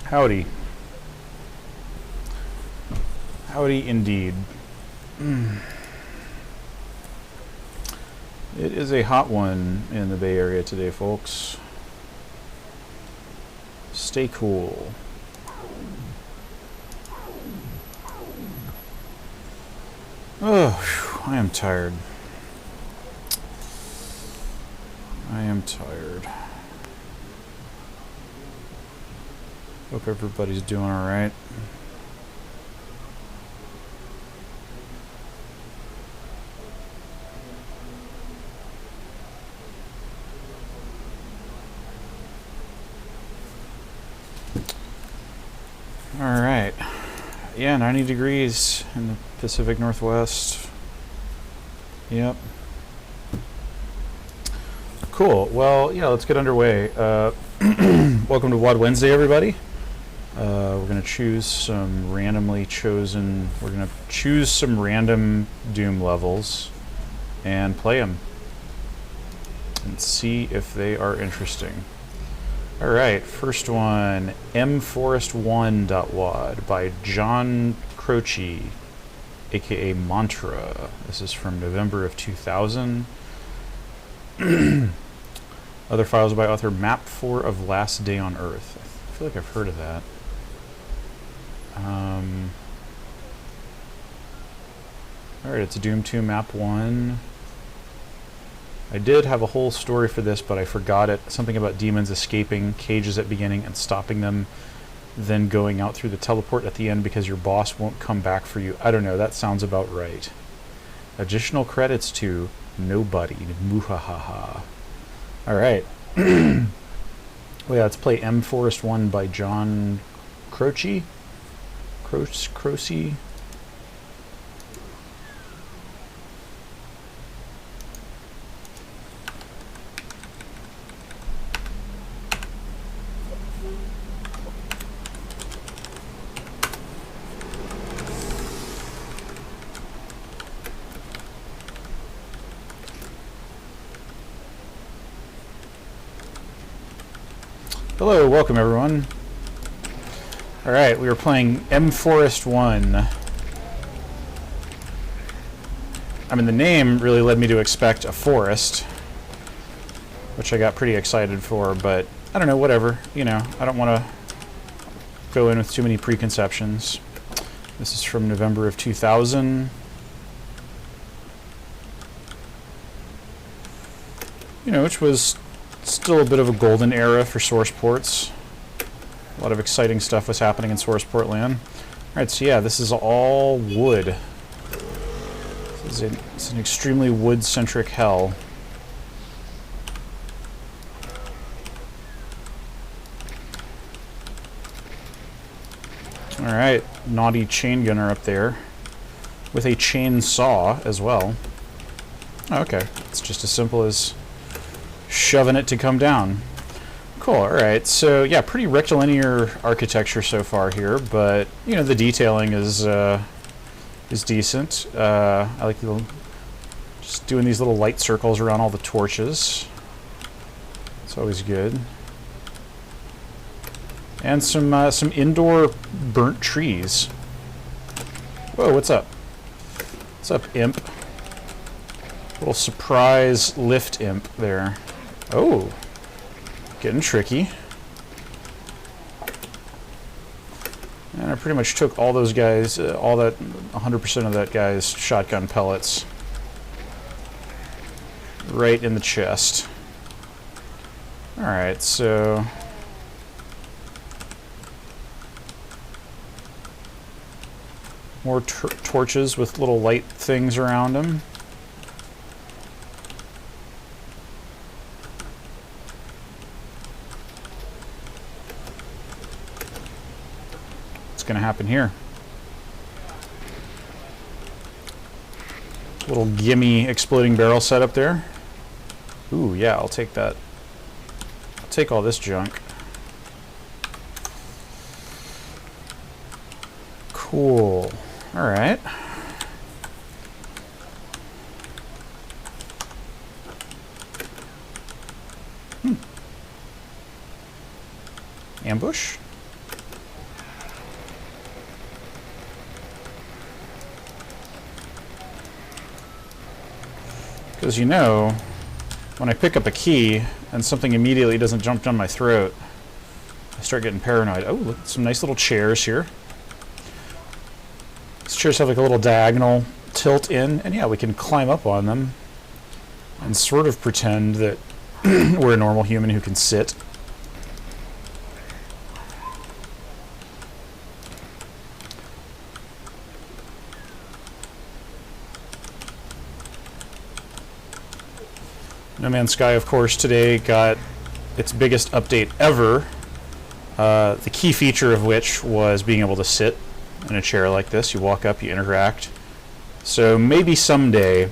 Howdy. Howdy indeed. It is a hot one in the Bay Area today, folks. Stay cool. Oh, I am tired. I am tired. Hope everybody's doing all right. All right. Yeah, 90 degrees in the Pacific Northwest. Yep. Cool. Well, yeah, let's get underway. Welcome to WAD Wednesday, everybody. We're going to choose some randomly chosen... We're going to choose some random Doom levels and play them. And see if they are interesting. Alright, first one, mforest1.wad by Jon Croce, aka Mantra. This is from November of 2000. Other files by author Map 4 of Last Day on Earth. I feel like I've heard of that. Alright, it's Doom 2 Map 1. I did have a whole story for this, but I forgot it. Something about demons escaping cages at beginning and stopping them, then going out through the teleport at the end because your boss won't come back for you. I don't know, that sounds about right. Additional credits to Nobody. Muhahaha. Alright. Well, yeah, let's play M Forest 1 by Jon Croce. Croce. Hello, welcome everyone. Alright, we are playing M Forest 1. I mean, the name really led me to expect a forest, which I got pretty excited for, but I don't know, whatever. You know, I don't want to go in with too many preconceptions. This is from November of 2000. You know, which was still a bit of a golden era for source ports. A lot of exciting stuff was happening in source port land. Alright, so yeah, this is all wood. It's an extremely wood-centric hell. Alright, naughty chain gunner up there. With a chainsaw as well. Okay, it's just as simple as shoving it to come down. Cool, alright, so yeah, pretty rectilinear architecture so far here, but, you know, the detailing is decent. I like just doing these little light circles around all the torches. It's always good. And some indoor burnt trees. Whoa, what's up? What's up, imp? Little surprise lift imp there. Oh, getting tricky. And I pretty much took all those guys, 100% of that guy's shotgun pellets right in the chest. Alright, so more torches with little light things around them. What's going to happen here? Little gimme exploding barrel setup there. Ooh, yeah, I'll take that. I'll take all this junk. Cool. All right. Ambush. Because you know, when I pick up a key and something immediately doesn't jump down my throat, I start getting paranoid. Oh, look, some nice little chairs here. These chairs have like a little diagonal tilt in, and yeah, we can climb up on them and sort of pretend that we're a normal human who can sit. No Man's Sky, of course, today got its biggest update ever, the key feature of which was being able to sit in a chair like this. You walk up, you interact. So maybe someday,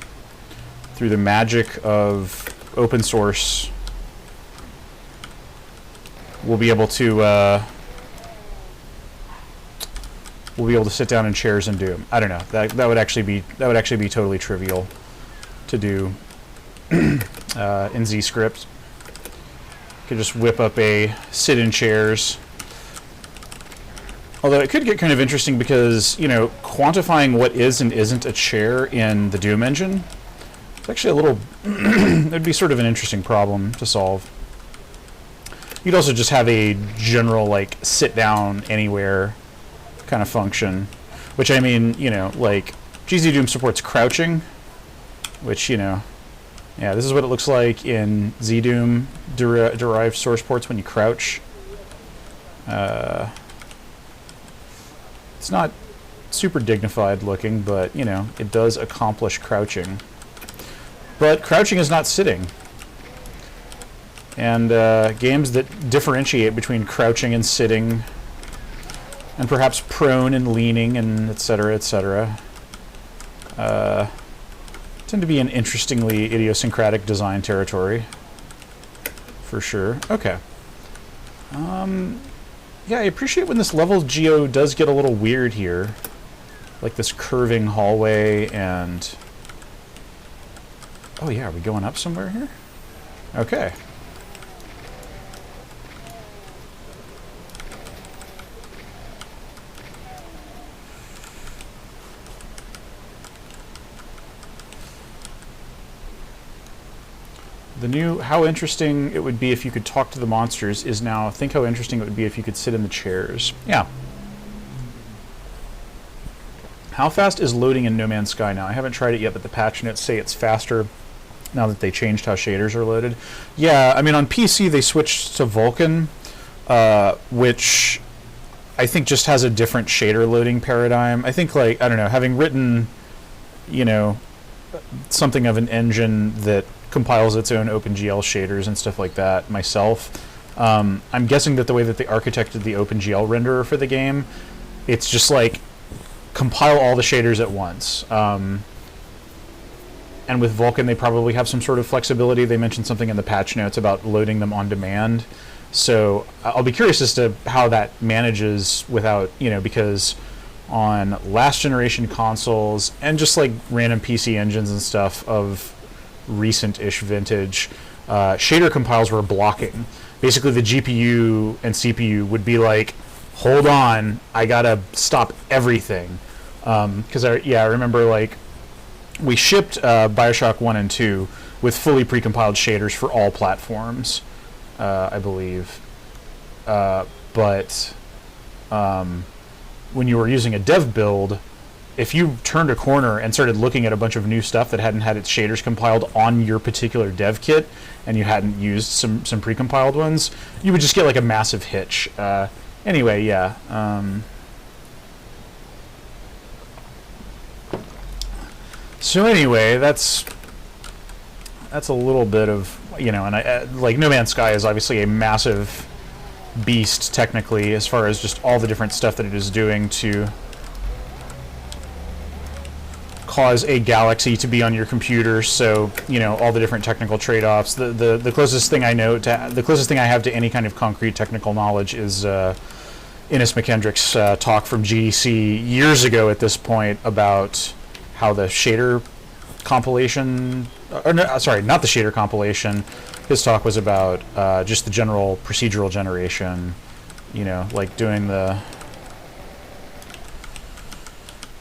through the magic of open source, we'll be able to sit down in chairs in Doom. I don't know. That would actually be totally trivial to do. In Z script, could just whip up a sit in chairs. Although it could get kind of interesting because, you know, quantifying what is and isn't a chair in the Doom engine, it's actually a little, it'd be sort of an interesting problem to solve. You'd also just have a general, like, sit down anywhere kind of function, which, I mean, you know, like, GZ Doom supports crouching, which, you know, yeah, this is what it looks like in ZDoom derived source ports when you crouch. It's not super dignified looking, but, you know, it does accomplish crouching. But crouching is not sitting. And games that differentiate between crouching and sitting, and perhaps prone and leaning, and etc., etc., tend to be an interestingly idiosyncratic design territory, for sure. Okay. Yeah, I appreciate when this level geo does get a little weird here. Like this curving hallway and... Oh yeah, are we going up somewhere here? Okay. The new how interesting it would be if you could talk to the monsters is now think how interesting it would be if you could sit in the chairs. Yeah. How fast is loading in No Man's Sky now? I haven't tried it yet, but the patch notes say it's faster now that they changed how shaders are loaded. Yeah, I mean, on PC they switched to Vulkan, which I think just has a different shader loading paradigm. I think, like, I don't know, having written, you know, something of an engine that compiles its own OpenGL shaders and stuff like that myself, I'm guessing that the way that they architected the OpenGL renderer for the game, it's just like compile all the shaders at once. And with Vulkan, they probably have some sort of flexibility. They mentioned something in the patch notes about loading them on demand. So I'll be curious as to how that manages without, you know, because on last generation consoles and just like random PC engines and stuff of recent-ish vintage, shader compiles were blocking. Basically, the GPU and CPU would be like, hold on, I gotta stop everything. Because I remember, like, we shipped Bioshock 1 and 2 with fully precompiled shaders for all platforms, I believe. But when you were using a dev build, if you turned a corner and started looking at a bunch of new stuff that hadn't had its shaders compiled on your particular dev kit, and you hadn't used some precompiled ones, you would just get like a massive hitch. Anyway, yeah. So anyway, that's a little bit of, you know, and like No Man's Sky is obviously a massive beast technically as far as just all the different stuff that it is doing to cause a galaxy to be on your computer. So, you know, all the different technical trade-offs. The closest thing I know to the closest thing I have to any kind of concrete technical knowledge is Innes McKendrick's talk from GDC years ago at this point about how the shader compilation, or no, sorry, not the shader compilation. His talk was about just the general procedural generation, you know, like doing the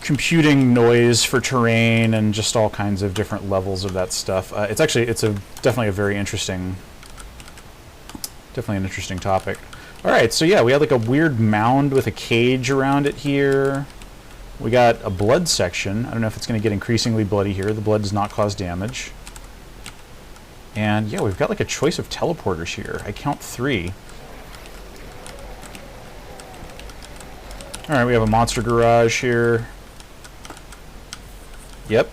computing noise for terrain and just all kinds of different levels of that stuff. It's definitely a very interesting, an interesting topic. All right, so yeah, we had like a weird mound with a cage around it here. We got a blood section. I don't know if it's going to get increasingly bloody here. The blood does not cause damage. And yeah, we've got like a choice of teleporters here. I count 3. All right, we have a monster garage here. Yep,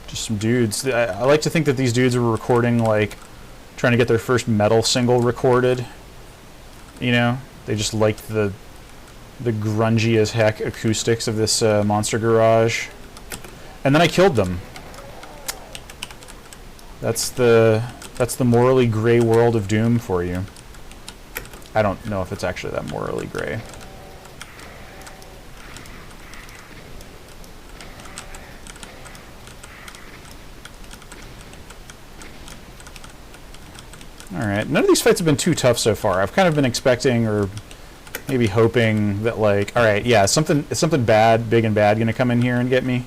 just some dudes. I like to think that these dudes were recording, like, trying to get their first metal single recorded. You know, they just liked the grungy as heck acoustics of this monster garage. And then I killed them. That's the morally gray world of Doom for you. I don't know if it's actually that morally gray. Alright, none of these fights have been too tough so far. I've kind of been expecting, or maybe hoping, that like, alright, yeah, is something bad, big and bad, gonna come in here and get me?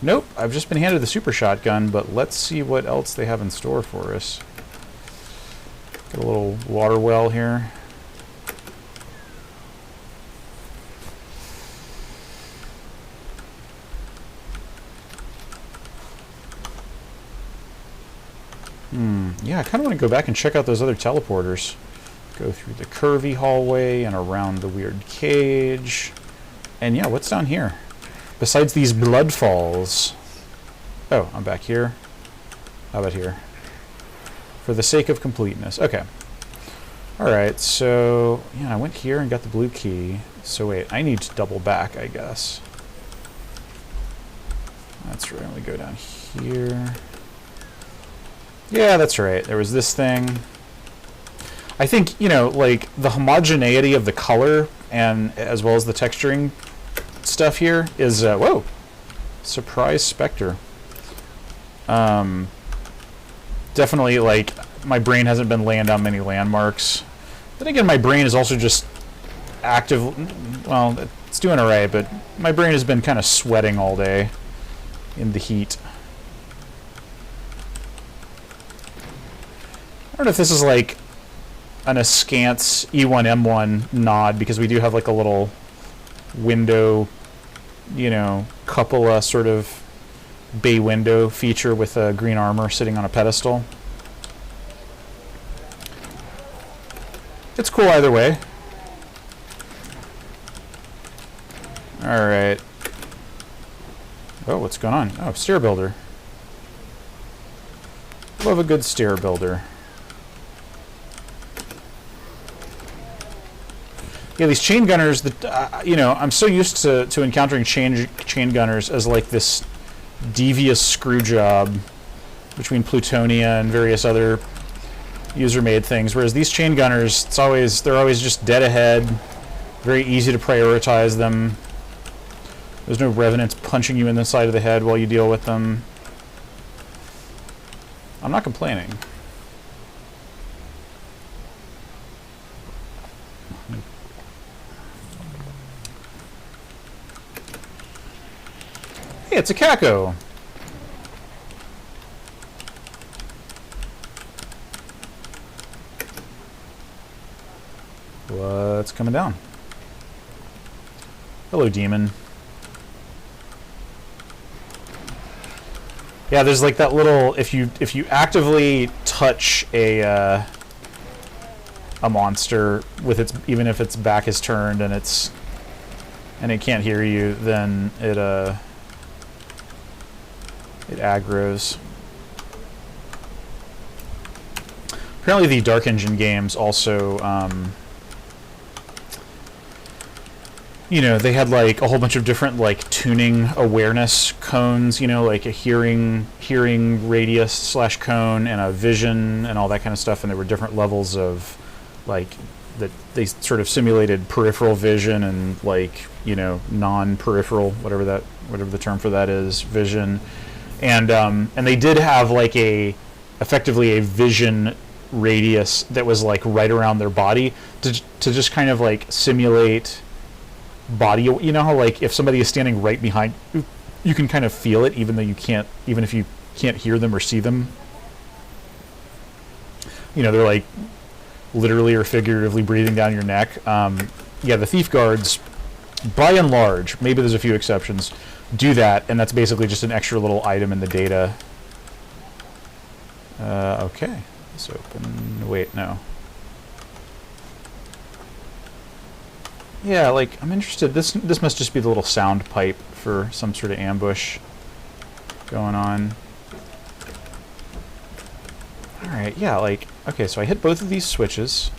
Nope, I've just been handed the super shotgun, but let's see what else they have in store for us. Got a little water well here. Yeah, I kind of want to go back and check out those other teleporters. Go through the curvy hallway and around the weird cage. And yeah, what's down here? Besides these blood falls. Oh, I'm back here. How about here? For the sake of completeness. Okay. Alright, so yeah, I went here and got the blue key. So wait, I need to double back, I guess. That's right, we go down here. Yeah, that's right. There was this thing. I think, you know, like, the homogeneity of the color, and as well as the texturing stuff here, is, whoa! Surprise Spectre. Definitely, like, my brain hasn't been laying down many landmarks. Then again, my brain is also just active. Well, it's doing alright, but my brain has been kind of sweating all day in the heat. I don't know if this is like an askance E1M1 nod, because we do have like a little window, you know, cupola sort of bay window feature with a green armor sitting on a pedestal. It's cool either way. Alright. Oh, what's going on? Oh, stair builder. Love a good stair builder. Yeah, these chain gunners, you know, I'm so used to encountering chain gunners as like this devious screw job between Plutonia and various other user-made things, whereas these chain gunners, they're always just dead ahead, very easy to prioritize them. There's no revenants punching you in the side of the head while you deal with them. I'm not complaining. Hey, it's a Kako. What's coming down? Hello, demon. Yeah, there's like that little, if you actively touch a monster with its, even if its back is turned and it can't hear you, then it aggroes. Apparently the Dark Engine games also, you know, they had like a whole bunch of different like tuning awareness cones, you know, like a hearing radius / cone and a vision and all that kind of stuff, and there were different levels of like that they sort of simulated peripheral vision and, like, you know, non-peripheral, whatever the term for that is, vision, and they did have like effectively a vision radius that was like right around their body to just kind of like simulate body. You know how like if somebody is standing right behind you can kind of feel it even if you can't hear them or see them. You know, they're like literally or figuratively breathing down your neck. Yeah, the thief guards, by and large, maybe there's a few exceptions, do that, and that's basically just an extra little item in the data. Okay, let's open. Wait, no. Yeah, like, I'm interested. This must just be the little sound pipe for some sort of ambush going on. Alright, yeah, like, okay, so I hit both of these switches.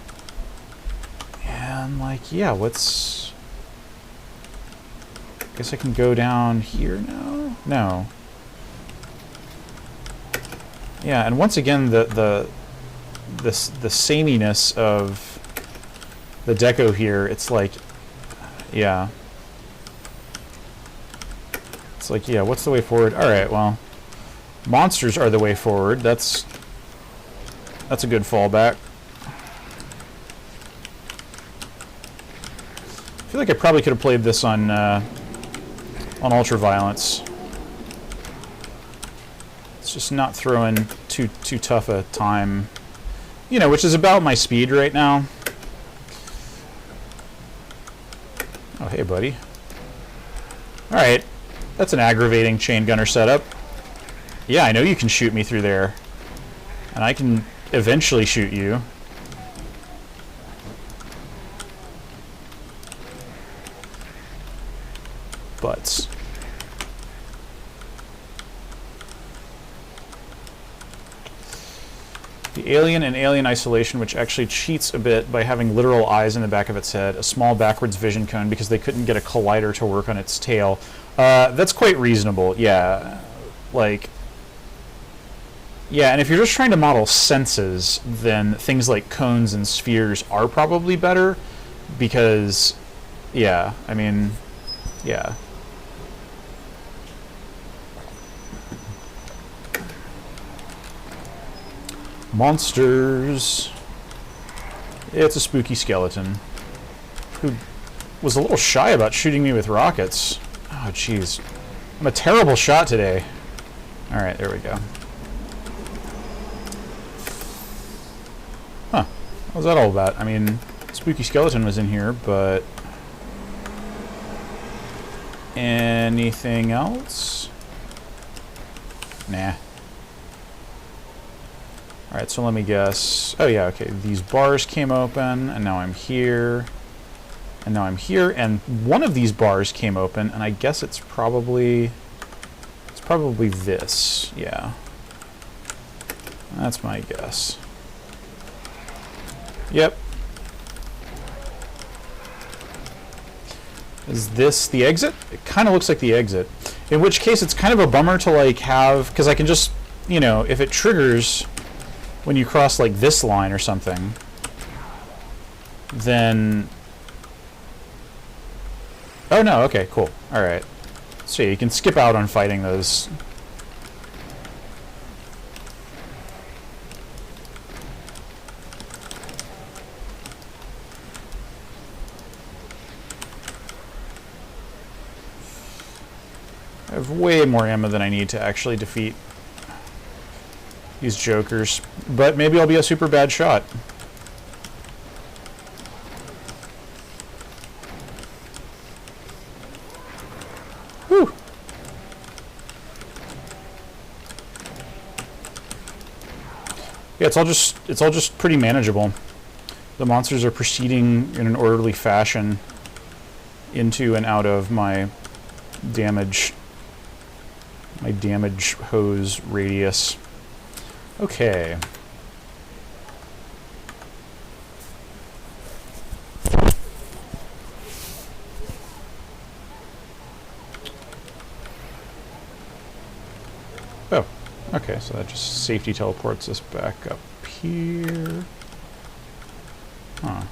And, like, yeah, what's... I guess I can go down here now? No. Yeah, and once again, the sameness of the deco here, it's like, yeah. It's like, yeah, what's the way forward? Alright, well, monsters are the way forward. That's a good fallback. I feel like I probably could have played this on Ultraviolence. It's just not throwing too tough a time, you know, which is about my speed right now. Oh, hey, buddy. All right, that's an aggravating chain gunner setup. Yeah, I know you can shoot me through there, and I can eventually shoot you. Butts. The alien in Alien Isolation, which actually cheats a bit by having literal eyes in the back of its head, a small backwards vision cone because they couldn't get a collider to work on its tail. That's quite reasonable, yeah. Like, yeah, and if you're just trying to model senses, then things like cones and spheres are probably better because, yeah, I mean, yeah. Monsters. It's a spooky skeleton who was a little shy about shooting me with rockets. Oh, jeez. I'm a terrible shot today. Alright, there we go. Huh. What was that all about? I mean, spooky skeleton was in here, but... anything else? Nah. Alright, so let me guess. Oh yeah, okay. These bars came open, and now I'm here. And now I'm here, and one of these bars came open, and I guess it's probably this. Yeah. That's my guess. Yep. Is this the exit? It kind of looks like the exit. In which case, it's kind of a bummer to, like, have... because I can just, you know, if it triggers... when you cross like this line or something, then... oh no, okay, cool. Alright. So yeah, you can skip out on fighting those. I have way more ammo than I need to actually defeat these jokers, but maybe I'll be a super bad shot. Whew. Yeah, it's all just pretty manageable. The monsters are proceeding in an orderly fashion into and out of my damage hose radius. Okay. Oh, okay, so that just safety teleports us back up here. Huh.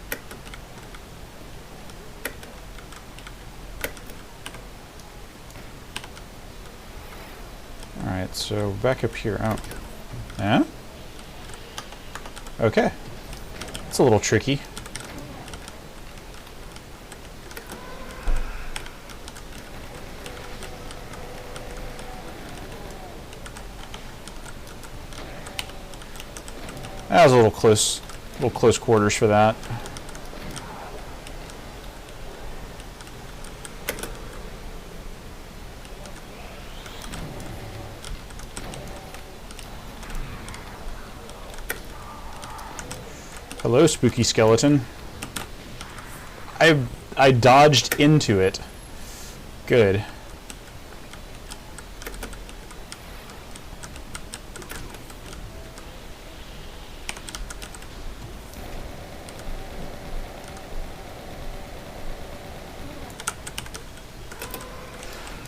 Alright, so back up here. Oh. Yeah? Okay. It's a little tricky. That was a little close quarters for that. Hello, spooky skeleton. I dodged into it. Good.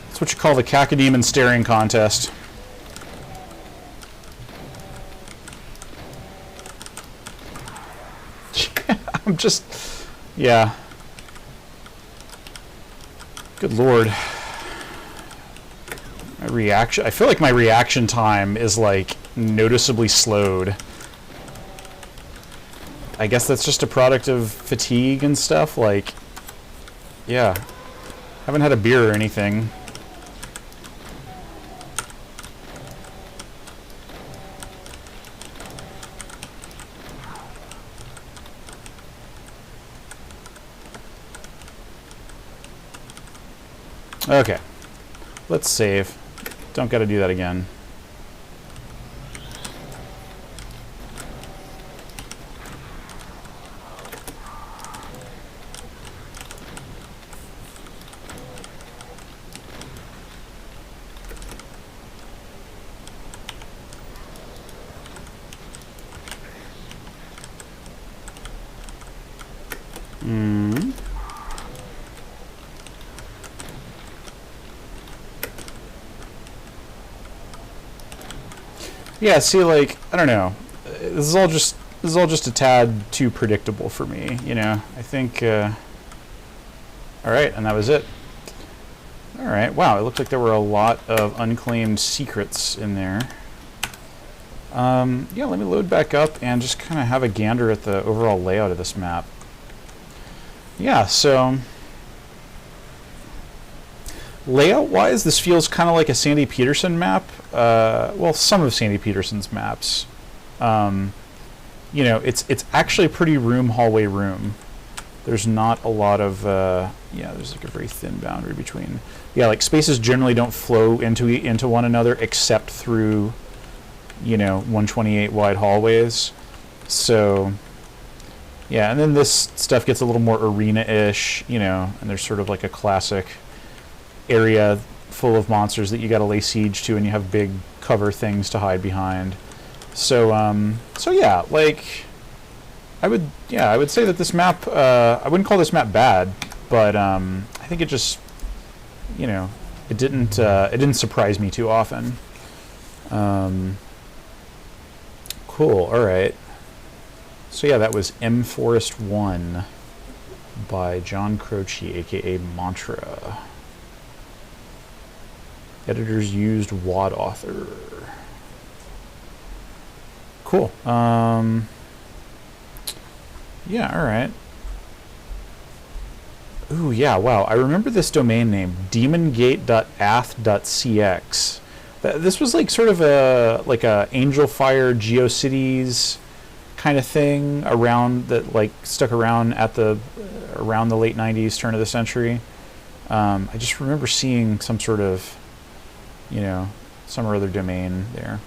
That's what you call the cacodemon staring contest. I'm just... yeah. Good lord. My reaction... I feel like my reaction time is, like, noticeably slowed. I guess that's just a product of fatigue and stuff, like... yeah. Haven't had a beer or anything. Okay, let's save. Don't gotta do that again. Yeah, see, like, I don't know. This is all just a tad too predictable for me, you know. I think all right, and that was it. All right. Wow, it looked like there were a lot of unclaimed secrets in there. Yeah, let me load back up and just kind of have a gander at the overall layout of this map. Yeah, so layout-wise, this feels kind of like a Sandy Petersen map. Well, some of Sandy Petersen's maps. You know, it's actually pretty room, hallway, room. There's not a lot of, yeah, there's like a very thin boundary between. Yeah, like spaces generally don't flow into one another except through, you know, 128 wide hallways. So, yeah, and then this stuff gets a little more arena-ish, you know, and there's sort of like a classic area full of monsters that you got to lay siege to, and you have big cover things to hide behind. So so yeah, like I would say that this map, I wouldn't call this map bad, but I think it just, you know, it didn't surprise me too often. Cool. All right. So yeah, that was M Forest 1 by Jon Croce, aka Mantra. Editors used WAD author. Cool. Yeah, alright. Ooh, yeah, wow. I remember this domain name, demongate.ath.cx. This was like sort of a Angelfire GeoCities kind of thing around that, like, stuck around at around the late 90s, turn of the century. I just remember seeing some sort of, you know, some other domain there.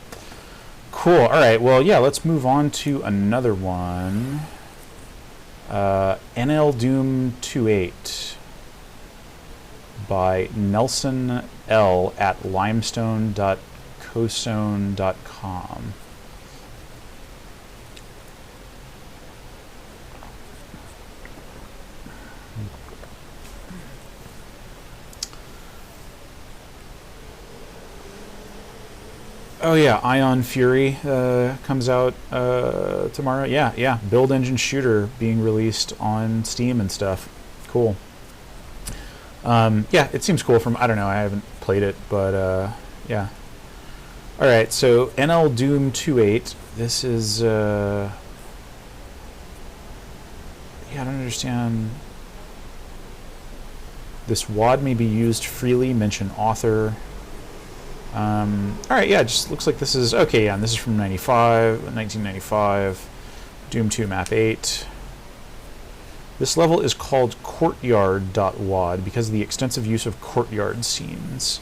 Cool. All right. Well, yeah, let's move on to another one. NL Doom 28 by Nelson L at limestone.cosone.com. Oh yeah, Ion Fury comes out tomorrow. Yeah, build engine shooter being released on Steam and stuff. Cool. Yeah, it seems cool from, I don't know, I haven't played it, but yeah. Alright, so NL Doom 2.8. This is, yeah, I don't understand. This WAD may be used freely, mention author. Alright, yeah, it just looks like this is, okay, yeah, and this is from 1995. Doom 2 map 8. This level is called courtyard.wad because of the extensive use of courtyard scenes.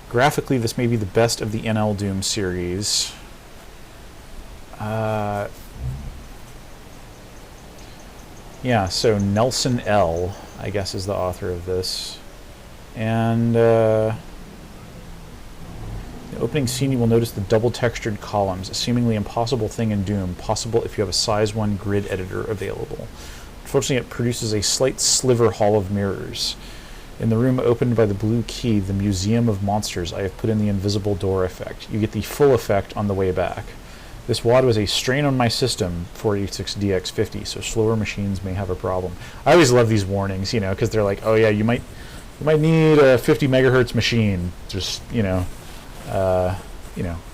Graphically, this may be the best of the NL Doom series. Yeah, so Nelson L., I guess, is the author of this. And the opening scene, you will notice the double textured columns, a seemingly impossible thing in Doom, possible if you have a size 1 grid editor available. Unfortunately, it produces a slight sliver hall of mirrors. In the room opened by the blue key, the Museum of Monsters, I have put in the invisible door effect. You get the full effect on the way back. This WAD was a strain on my system, 486DX50, so slower machines may have a problem. I always love these warnings, you know, because they're like, oh yeah, you might need a 50 megahertz machine. Just, you know,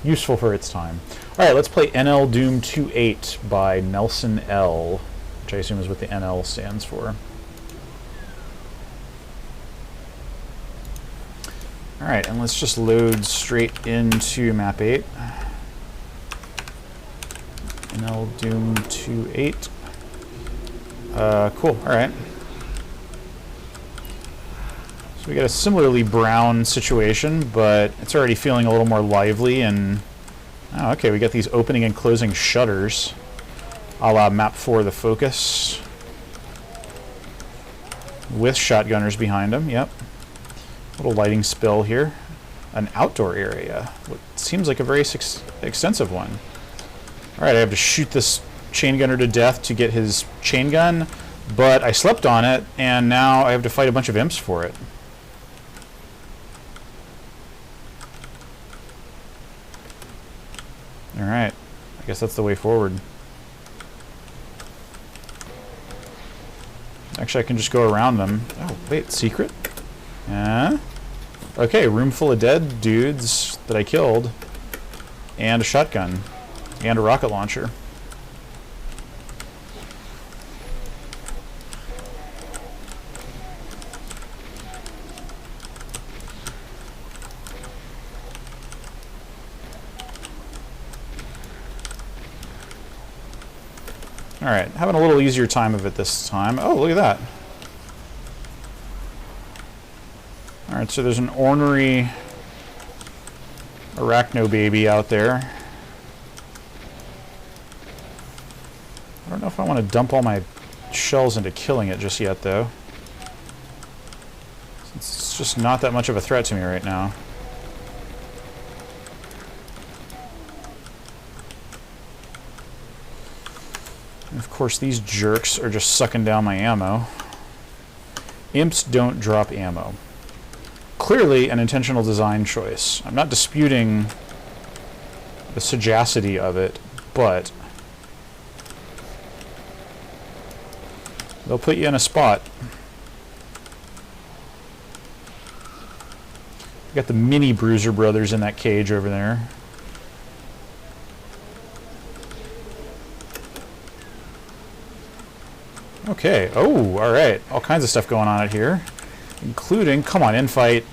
useful for its time. All right, let's play NL Doom 2.8 by Nelson L., which I assume is what the NL stands for. All right, and let's just load straight into map 8. NL Doom 2.8. Cool, all right. So we got a similarly brown situation, but it's already feeling a little more lively, and oh, okay, we got these opening and closing shutters, a la map 4 the Focus, with shotgunners behind them. Yep. Little lighting spill here. An outdoor area. What seems like a very extensive one. Alright, I have to shoot this chain gunner to death to get his chain gun, but I slept on it, and now I have to fight a bunch of imps for it. Alright, I guess that's the way forward. Actually, I can just go around them. Oh, wait, secret? Yeah. Okay, room full of dead dudes that I killed, and a shotgun, and a rocket launcher. Alright, having a little easier time of it this time. Oh, look at that. Alright, so there's an ornery arachno baby out there. I don't know if I want to dump all my shells into killing it just yet, though. It's just not that much of a threat to me right now. And of course, these jerks are just sucking down my ammo. Imps don't drop ammo. Clearly an intentional design choice. I'm not disputing the sagacity of it, but they'll put you in a spot. You got the mini Bruiser Brothers in that cage over there. Okay. Oh, all right. All kinds of stuff going on out here, including, come on, infight.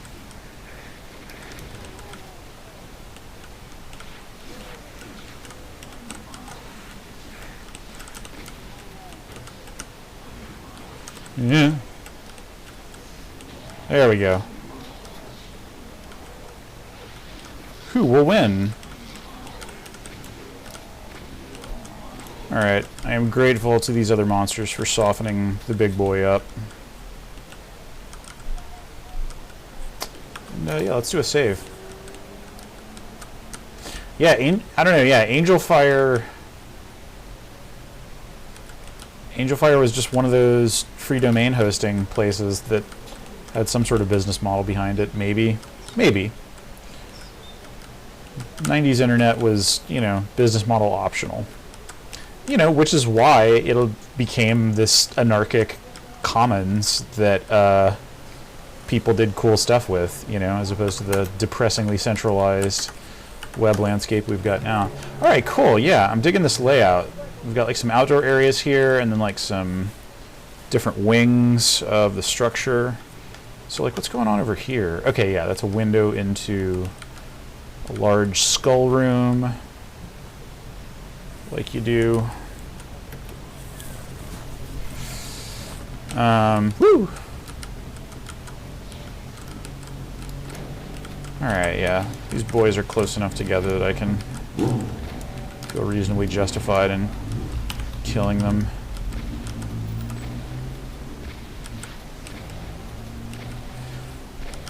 Yeah. There we go. Who will win? Alright, I am grateful to these other monsters for softening the big boy up. And, yeah, let's do a save. Yeah, I don't know, yeah, Angel Fire... Angel Fire was just one of those free domain hosting places that had some sort of business model behind it, maybe. Maybe. 90s internet was, you know, business model optional. You know, which is why it became this anarchic commons that people did cool stuff with, you know, as opposed to the depressingly centralized web landscape we've got now. All right, cool. Yeah, I'm digging this layout. We've got like some outdoor areas here, and then like some different wings of the structure. So like, what's going on over here? Okay, yeah, that's a window into a large skull room, like you do. Woo! Alright, yeah. These boys are close enough together that I can feel reasonably justified in killing them.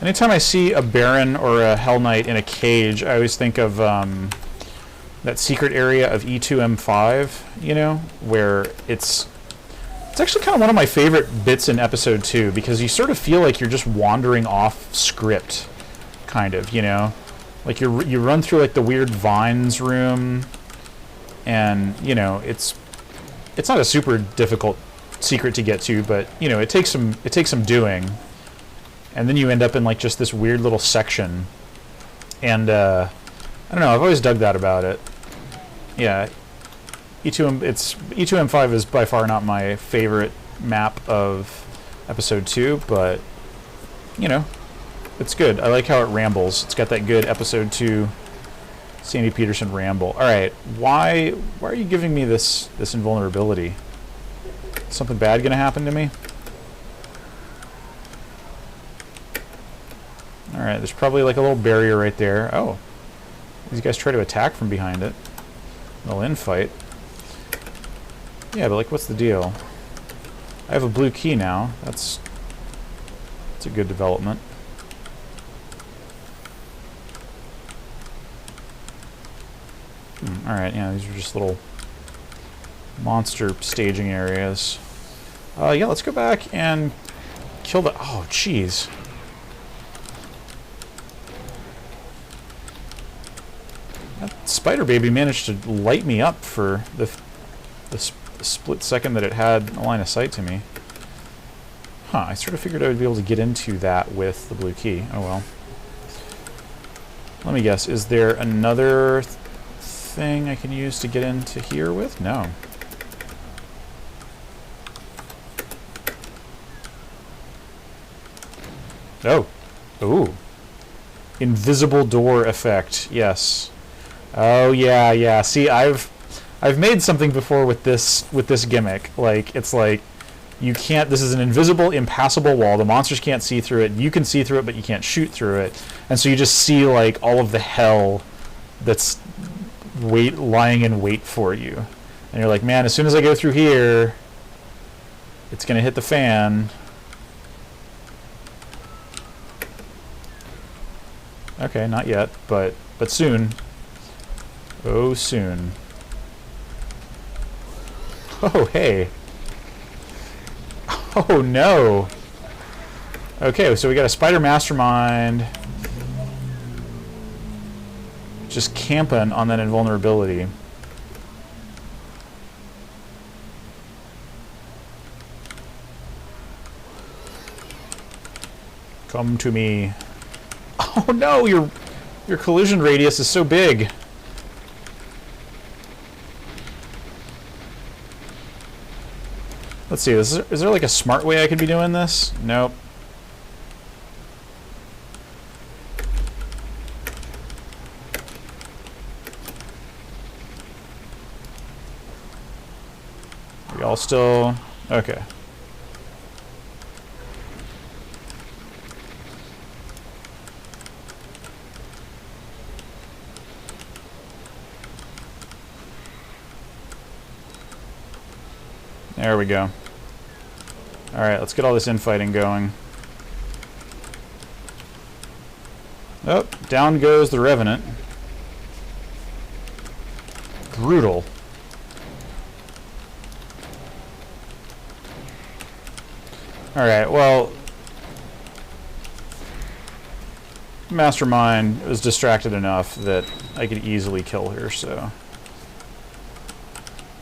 Anytime I see a Baron or a Hell Knight in a cage, I always think of that secret area of E2M5, you know, where it's actually kind of one of my favorite bits in episode 2, because you sort of feel like you're just wandering off script, kind of, you know, like you run through like the weird vines room, and you know it's not a super difficult secret to get to, but you know it takes some doing, and then you end up in like just this weird little section, and I don't know, I've always dug that about it. Yeah. E2M5 is by far not my favorite map of episode 2, but you know, it's good. I like how it rambles. It's got that good episode 2 Sandy Peterson ramble. All right, why are you giving me this invulnerability? Something bad gonna happen to me? All right, there's probably like a little barrier right there. Oh, these guys try to attack from behind it. They'll infight. Yeah, but like, what's the deal? I have a blue key now. That's a good development. Alright, yeah, these are just little monster staging areas. Yeah, let's go back and kill the... Oh, jeez. That spider baby managed to light me up for the split second that it had a line of sight to me. Huh, I sort of figured I would be able to get into that with the blue key. Oh well. Let me guess, is there another thing I can use to get into here with? No. Oh. Ooh. Invisible door effect. Yes. Oh yeah, yeah. See, I've made something before with this gimmick. Like, it's like you can't, this is an invisible, impassable wall. The monsters can't see through it. You can see through it, but you can't shoot through it. And so you just see like all of the hell that's lying in wait for you. And you're like, man, as soon as I go through here, it's gonna hit the fan. Okay, not yet, but soon. Oh, soon. Oh, hey. Oh, no. Okay, so we got a spider mastermind just camping on that invulnerability. Come to me. Oh no, your collision radius is so big. Let's see, is there like a smart way I could be doing this? Nope. We all still... Okay. There we go. Alright, let's get all this infighting going. Oh, down goes the Revenant. Brutal. Alright, well... Mastermind was distracted enough that I could easily kill her, so...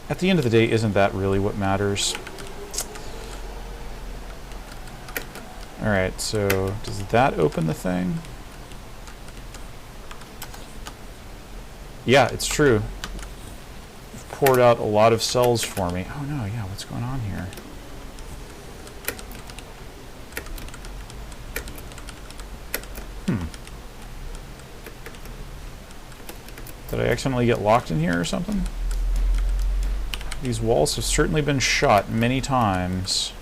At the end of the day, isn't that really what matters? Alright, so does that open the thing? Yeah, it's true. You've poured out a lot of cells for me. Oh no, yeah, what's going on here? Did I accidentally get locked in here or something? These walls have certainly been shot many times.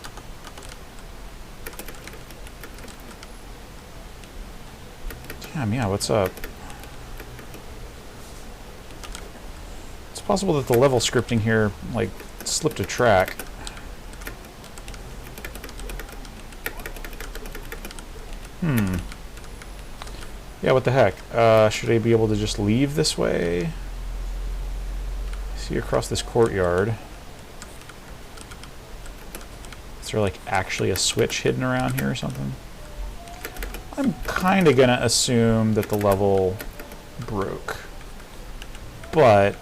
Damn, yeah, what's up? It's possible that the level scripting here, like, slipped a track. Yeah, what the heck? Should I be able to just leave this way? See across this courtyard. Is there, like, actually a switch hidden around here or something? I'm kind of gonna assume that the level broke. But,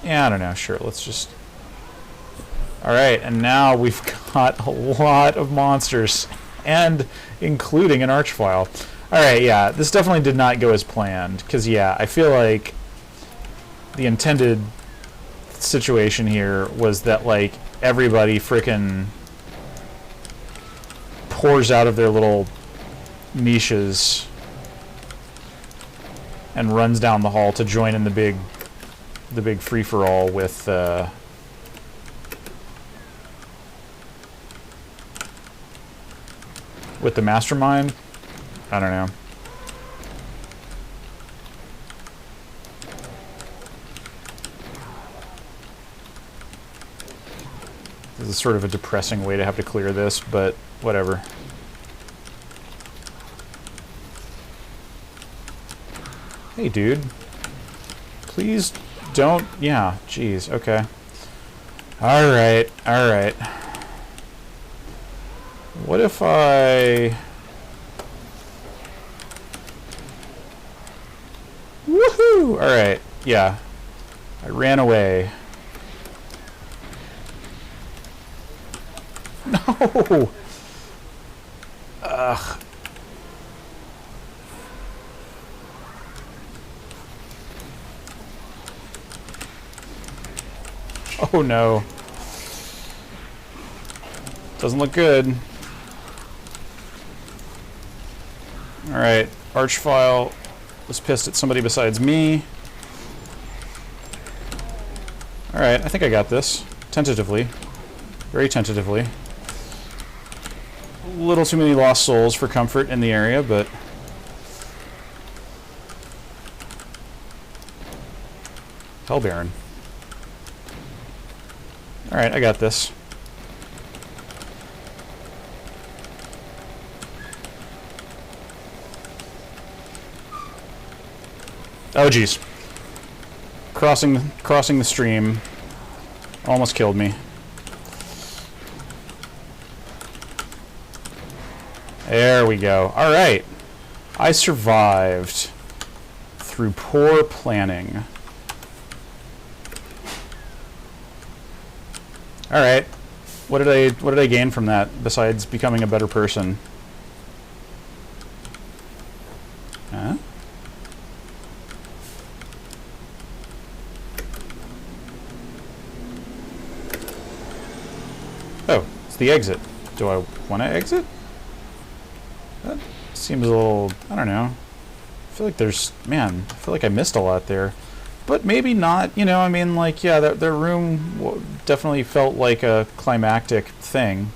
yeah, I don't know. Sure, let's just... Alright, and now we've got a lot of monsters, and including an archvile. Alright, yeah, this definitely did not go as planned, because, yeah, I feel like the intended situation here was that, like, everybody frickin' pours out of their little niches and runs down the hall to join in the big free-for-all with the mastermind. I don't know. This is sort of a depressing way to have to clear this, but whatever. Hey, dude. Please don't... Yeah, jeez, okay. Alright, alright. What if I... Woohoo! Alright, yeah. I ran away. No! Ugh. Oh no. Doesn't look good. Alright, Archvile was pissed at somebody besides me. Alright, I think I got this. Tentatively. Very tentatively. A little too many lost souls for comfort in the area, but... Hell Baron. Alright, I got this. Oh jeez. Crossing the stream almost killed me. There we go. Alright. I survived through poor planning. Alright. What did I gain from that besides becoming a better person? Huh? Oh, it's the exit. Do I want to exit? That seems a little... I don't know. I feel like there's... Man, I feel like I missed a lot there. But maybe not, you know, I mean, like, yeah, their room definitely felt like a climactic thing.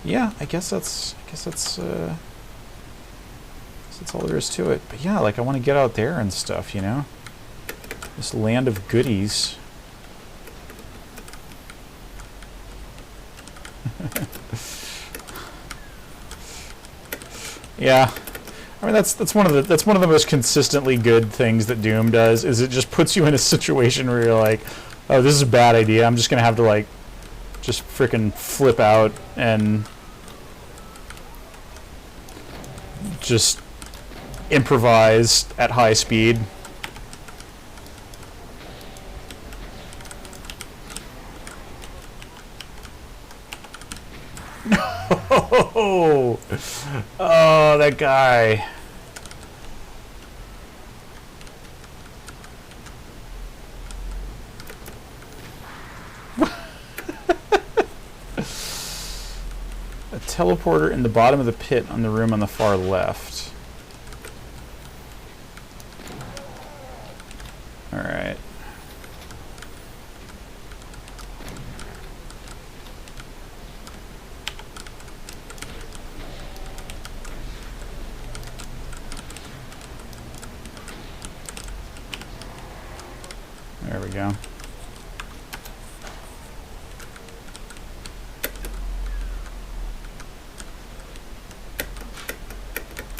Yeah, I guess that's all there is to it. But yeah, like, I want to get out there and stuff, you know? This land of goodies. Yeah. I mean, that's one of the most consistently good things that Doom does, is it just puts you in a situation where you're like, oh, this is a bad idea. I'm just gonna have to, like, just frickin' flip out and just improvise at high speed. No! Oh, that guy. teleporter in the bottom of the pit on the room on the far left. Alright. There we go.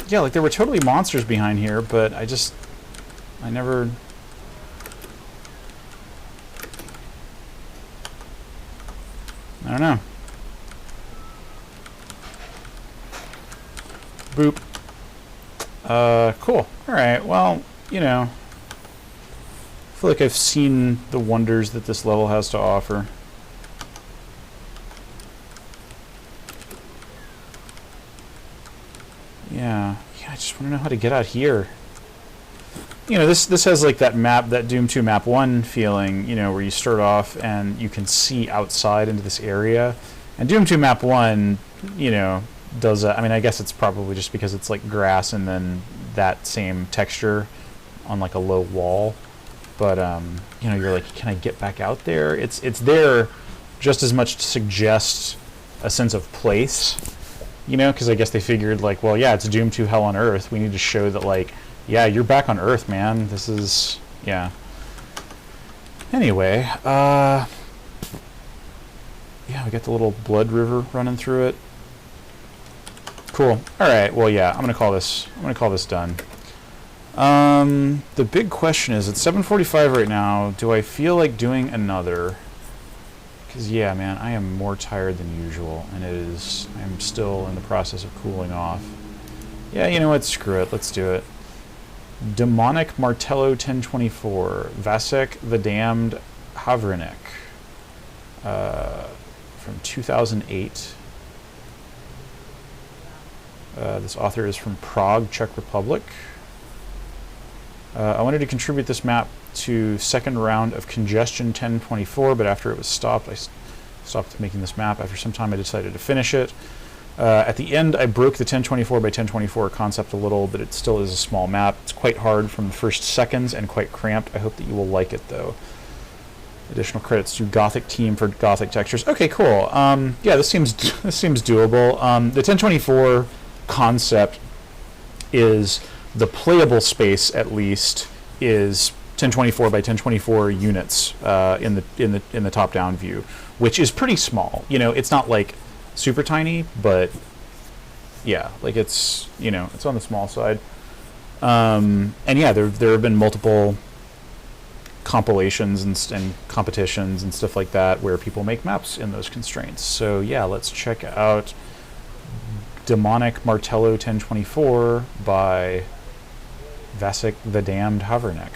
Yeah, like there were totally monsters behind here, but I never... I don't know. Boop. Cool. Alright, well, you know, I feel like I've seen the wonders that this level has to offer. Yeah, I just want to know how to get out here. You know, this has like that map, that Doom 2 map 1 feeling, you know, where you start off and you can see outside into this area. And Doom 2 map 1, you know, does I mean, I guess it's probably just because it's like grass and then that same texture on like a low wall. But you know, you're like, can I get back out there? It's there just as much to suggest a sense of place. You know, because I guess they figured, like, well, yeah, it's Doom 2 Hell on Earth. We need to show that, like, yeah, you're back on Earth, man. This is, yeah. Anyway, yeah, we got the little blood river running through it. Cool. All right. Well, yeah, I'm gonna call this done. The big question is, it's 7:45 right now. Do I feel like doing another? Because, yeah, man, I am more tired than usual, and I'm still in the process of cooling off. Yeah, you know what? Screw it. Let's do it. Daemonic Martello 1024. Vasek the Damned Havranek. From 2008. This author is from Prague, Czech Republic. I wanted to contribute this map to second round of Congestion 1024, but after it was stopped, I stopped making this map. After some time, I decided to finish it. At the end, I broke the 1024 by 1024 concept a little, but it still is a small map. It's quite hard from the first seconds and quite cramped. I hope that you will like it, though. Additional credits to Gothic team for Gothic textures. Okay, cool. Yeah, this seems doable. The 1024 concept is the playable space, at least, is 1024 by 1024 units in the top-down view, which is pretty small. You know, it's not like super tiny, but yeah, like it's, you know, it's on the small side. And yeah, there have been multiple compilations and competitions and stuff like that where people make maps in those constraints. So yeah, let's check out Daemonic Martello 1024 by Vasek the Damned Havranek.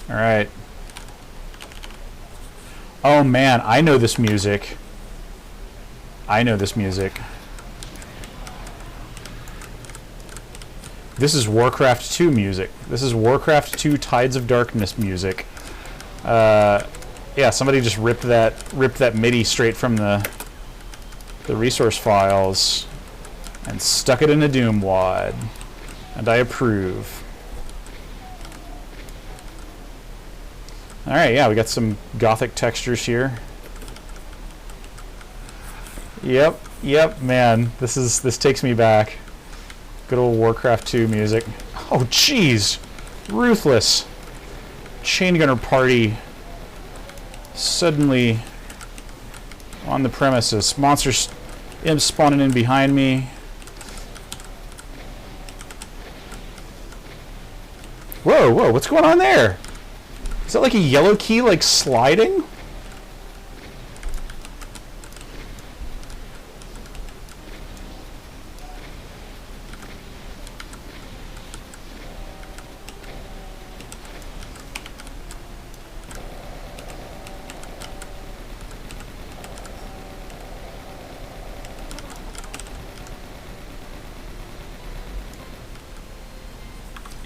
All right. Oh man, I know this music. This is Warcraft 2 music. This is Warcraft 2 Tides of Darkness music. Yeah, somebody just ripped that MIDI straight from the resource files and stuck it in a Doom WAD, and I approve. All right, yeah, we got some Gothic textures here. Yep, man, this takes me back. Good old Warcraft 2 music. Oh, jeez, ruthless. Chain gunner party suddenly on the premises. Monsters spawning in behind me. Whoa, what's going on there? Is that like a yellow key, like sliding?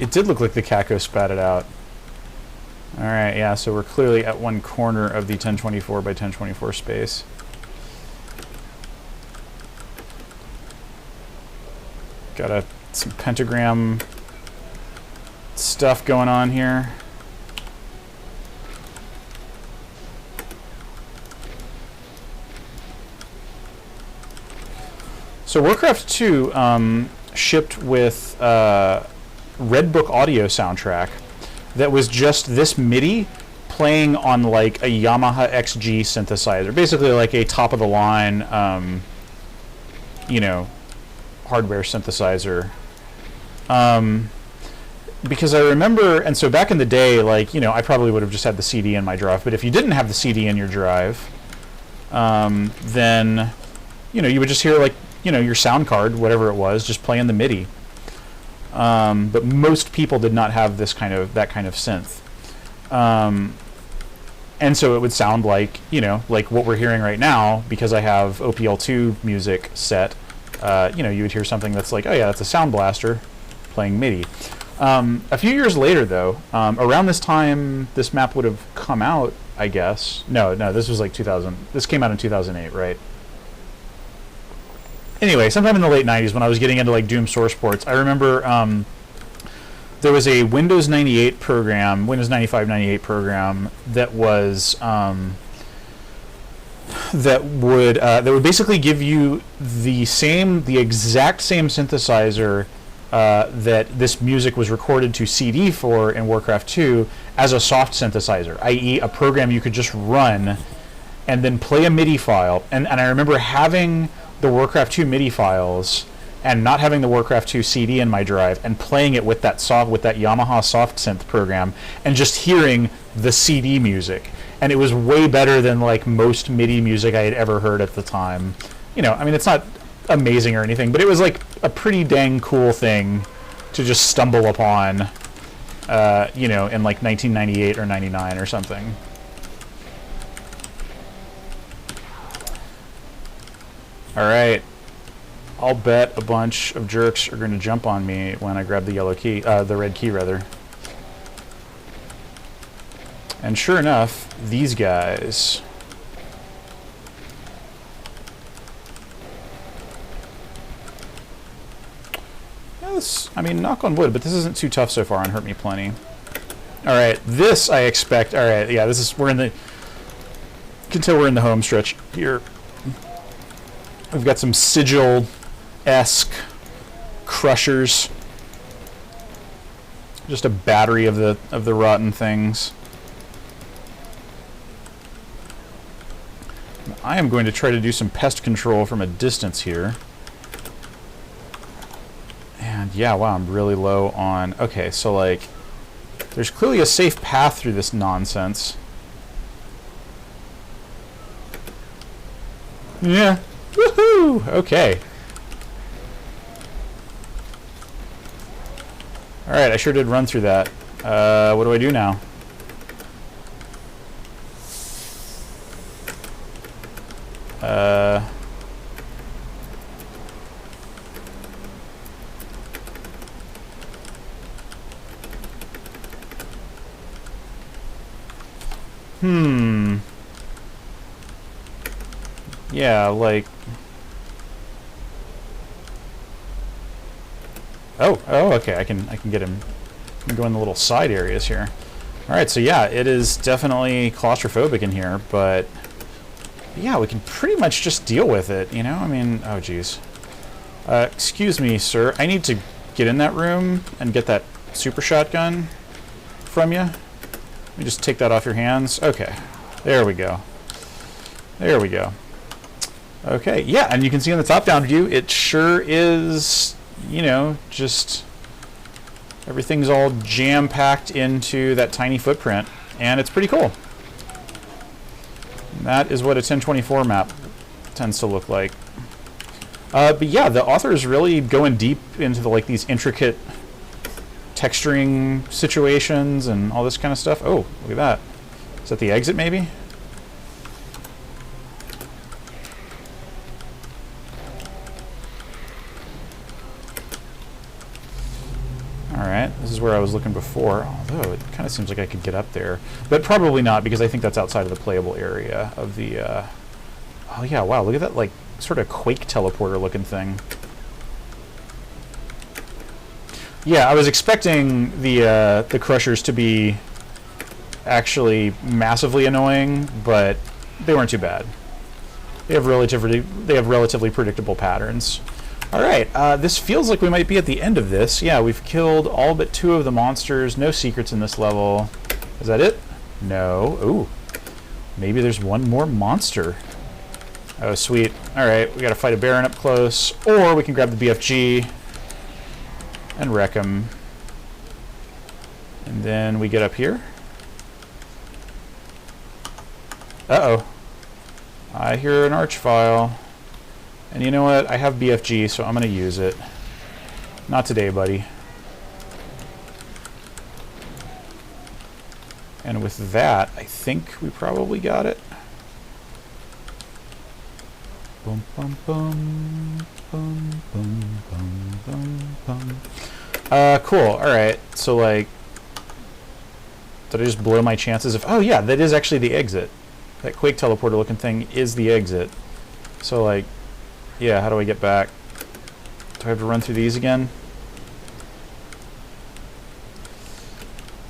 It did look like the Caco spat it out. Alright, yeah, so we're clearly at one corner of the 1024 by 1024 space. Got some pentagram stuff going on here. So Warcraft 2 shipped with Red Book audio soundtrack that was just this MIDI playing on like a Yamaha XG synthesizer, basically like a top-of-the-line, you know, hardware synthesizer. Because I remember, and so back in the day, like, you know, I probably would have just had the CD in my drive, but if you didn't have the CD in your drive, then, you know, you would just hear like, you know, your sound card, whatever it was, just playing the MIDI. But most people did not have that kind of synth. And so it would sound like, you know, like what we're hearing right now, because I have OPL2 music set, you know, you would hear something that's like, oh yeah, that's a Sound Blaster playing MIDI. A few years later, though, around this time, this map would have come out, I guess. No, this was like 2000. This came out in 2008, right? Anyway, sometime in the late 90s when I was getting into like Doom source ports, I remember there was a Windows 98 program, Windows 95, 98 program that was that would basically give you the exact same synthesizer that this music was recorded to CD for in Warcraft 2 as a soft synthesizer, i.e. a program you could just run and then play a MIDI file. And I remember having the Warcraft 2 MIDI files and not having the Warcraft 2 CD in my drive and playing it with that Yamaha soft synth program and just hearing the CD music. And it was way better than like most MIDI music I had ever heard at the time. You know, I mean, it's not amazing or anything, but it was like a pretty dang cool thing to just stumble upon, you know, in like 1998 or 99 or something. All right, I'll bet a bunch of jerks are going to jump on me when I grab the yellow key, the red key rather. And sure enough, these guys. Yes, I mean, knock on wood, but this isn't too tough so far and hurt me plenty. All right, this I expect. All right, yeah, this is you can tell we're in the home stretch here. We've got some sigil-esque crushers. Just a battery of the rotten things. I am going to try to do some pest control from a distance here. And yeah, wow, I'm really low on... Okay, so like, there's clearly a safe path through this nonsense. Yeah. Woohoo! Okay. Alright, I sure did run through that. What do I do now? Yeah, like... Oh, okay, I can get him. I can go in the little side areas here. Alright, so yeah, it is definitely claustrophobic in here, but... Yeah, we can pretty much just deal with it, you know? I mean, oh geez. Excuse me, sir. I need to get in that room and get that super shotgun from you. Let me just take that off your hands. Okay. There we go. There we go. Okay, yeah, and you can see on the top-down view, it sure is, you know, just everything's all jam-packed into that tiny footprint, and it's pretty cool. That is what a 1024 map tends to look like. But yeah, the author is really going deep into like these intricate texturing situations and all this kind of stuff. Oh, look at that. Is that the exit, maybe? where I was looking before, although it kind of seems like I could get up there. But probably not, because I think that's outside of the playable area of the... Oh yeah, wow, look at that, like, sort of Quake teleporter looking thing. Yeah, I was expecting the Crushers to be actually massively annoying, but they weren't too bad. They have relatively predictable patterns. All right, this feels like we might be at the end of this. Yeah, we've killed all but 2 of the monsters. No secrets in this level. Is that it? No. Ooh, maybe there's one more monster. Oh, sweet. All right, we got to fight a Baron up close, or we can grab the BFG and wreck him. And then we get up here. Uh-oh. I hear an Archvile. And you know what? I have BFG, so I'm going to use it. Not today, buddy. And with that, I think we probably got it. Boom, bum, bum, bum, bum, bum, bum, bum. Cool. All right. So, like, did I just blow my chances of... Oh, yeah, that is actually the exit. That Quake teleporter looking thing is the exit. So, like, yeah, how do I get back? Do I have to run through these again?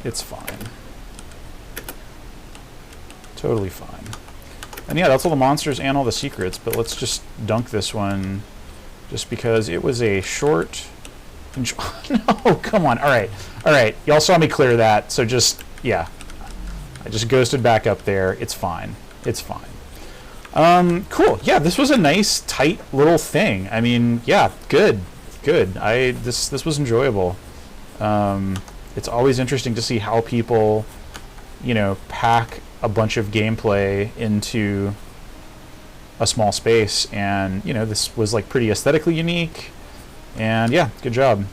It's fine. Totally fine. And yeah, that's all the monsters and all the secrets, but let's just dunk this one just because it was a short... No, come on. All right. Y'all saw me clear that, so just, yeah. I just ghosted back up there. It's fine. It's fine. Cool. Yeah, this was a nice, tight little thing. I mean, yeah, good. This was enjoyable. It's always interesting to see how people, you know, pack a bunch of gameplay into a small space, and you know, this was like pretty aesthetically unique, and yeah, good job.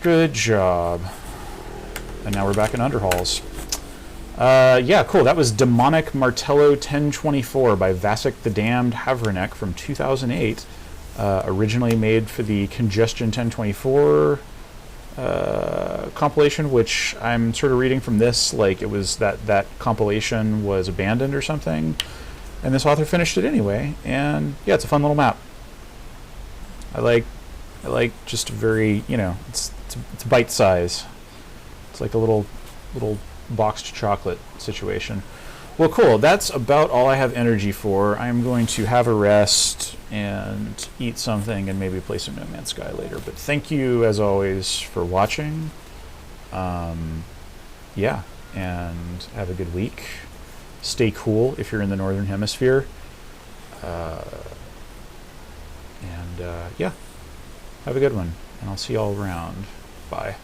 And now we're back in Underhalls. Yeah, cool. That was Daemonic Martello 1024 by Vasek the Damned Havranek from 2008. Originally made for the Congestion 1024 compilation, which I'm sort of reading from this like it was that compilation was abandoned or something, and this author finished it anyway. And yeah, it's a fun little map. I like just very, you know, it's bite size. It's like a little boxed chocolate situation. Well, cool. That's about all I have energy for. I'm going to have a rest and eat something and maybe play some No Man's Sky later. But thank you, as always, for watching. Yeah, and have a good week. Stay cool if you're in the Northern Hemisphere. Yeah, have a good one. And I'll see you all around. Bye.